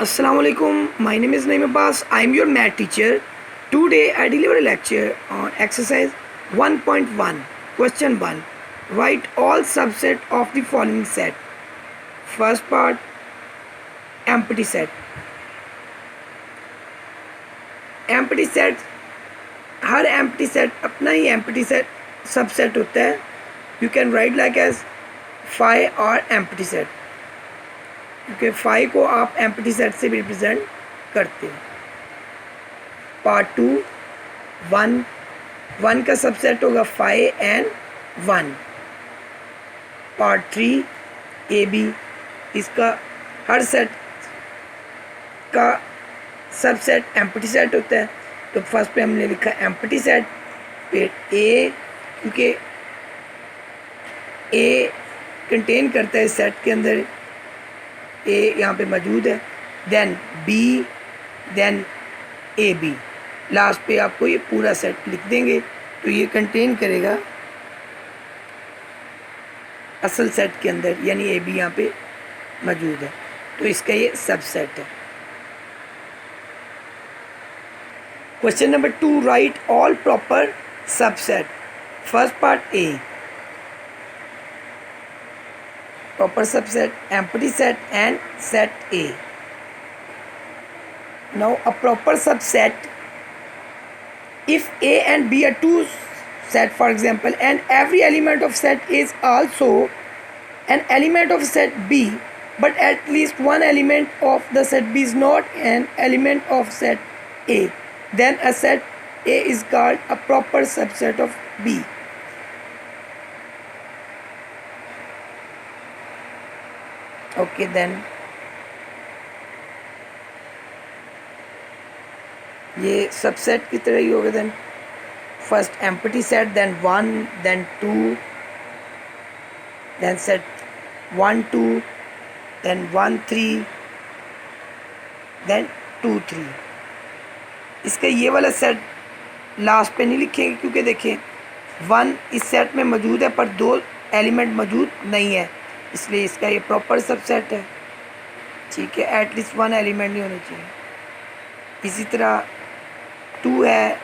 Assalamu alaikum. My name is Naim Abbas. I am your math teacher. Today I deliver a lecture on exercise 1.1. Question 1. Write all subset of the following set. First part, empty set. Empty set, her empty set अपना ही empty set subset होता है. You can write like as phi or empty set. क्योंकि phi को आप empty set से भी represent करते हैं. पार्ट 2 वन का सबसेट होगा phi and 1. Part 3 A B, इसका हर सेट का सबसेट एम्प्टी सेट होता है. तो फर्स्ट पे हमने लिखा एम्प्टी सेट, फिर ए क्योंकि ए कंटेन करता है सेट के अंदर, ए यहाँ पे मौजूद है, then B, then A B. Last पे आपको ये पूरा सेट लिख देंगे तो ये कंटेन करेगा असल सेट के अंदर, यानी ए बी यहाँ पे मौजूद है. तो इसका ये सबसेट है. Question number 2, right all proper subset. First part A, proper subset, empty set and set A. Now a proper subset, if A and B are two set for example, and every element of set is also an element of set B, but at least one element of the set B is not an element of set A, then a set A is called a proper subset of B. Okay, then ये subset की तरह ही होगा. Then first empty set, then 1, then 2, then set 1 2, then 1 3, then 2 3. इसका ये वाला set last पे नहीं लिखेंगे क्योंकि देखें 1 इस सेट में मौजूद है पर 2 एलिमेंट मौजूद नहीं है, इसलिए इसका ये प्रॉपर सबसेट है. ठीक है, एटलीस्ट 1 एलिमेंट नहीं होना चाहिए. इसी तरह 2 है,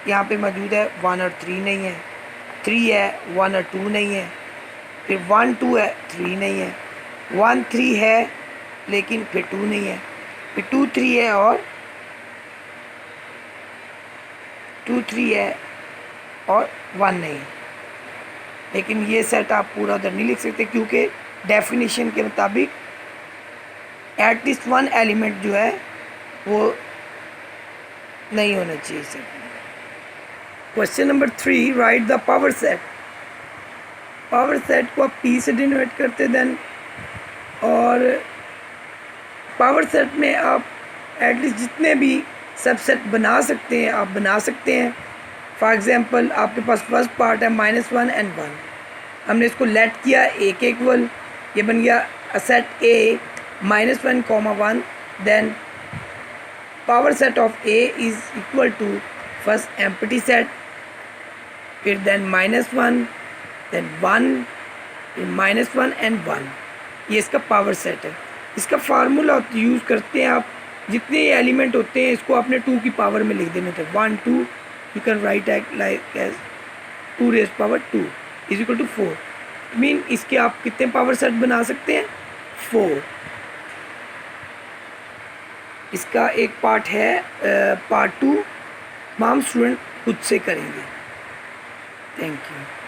यहाँ पे मौजूद है, 1 और 3 नहीं है. 3 है, 1 और 2 नहीं है. फिर 1 2 है, 3 नहीं है. 1 3 है लेकिन फिर 2 नहीं है. फिर 2 3 है और 2 3 है और 1 नहीं है. लेकिन ये सेट आप पूरा उधर नहीं लिख सकते क्योंकि डेफिनेशन के मुताबिक एटलीस्ट 1 एलिमेंट जो है वो नहीं होना चाहिए set. Question number 3, right the power set. Power set को आप पी से डिनोट करते देन, और पावर सेट में आप एटलीस्ट जितने भी सबसेट बना सकते हैं आप बना सकते हैं. फॉर एग्ज़ाम्पल आपके पास फर्स्ट पार्ट है -1 एंड 1, हमने इसको लेट किया ए के इक्वल, ये बन गया set A -1, 1. Then power set of A is equal to first empty set, फिर देन -1, देन 1, फिर -1 एंड 1. ये इसका पावर सेट है. इसका फार्मूला यूज़ करते हैं आप, जितने एलिमेंट होते हैं इसको आपने 2 की पावर में लिख देने थे. 1 2, you can write like as 2 raised power 2 is equal to 4. Mean इसके आप कितने पावर सेट बना सकते हैं? 4. इसका एक पार्ट है, पार्ट 2 तमाम स्टूडेंट खुद से करेंगे. Thank you.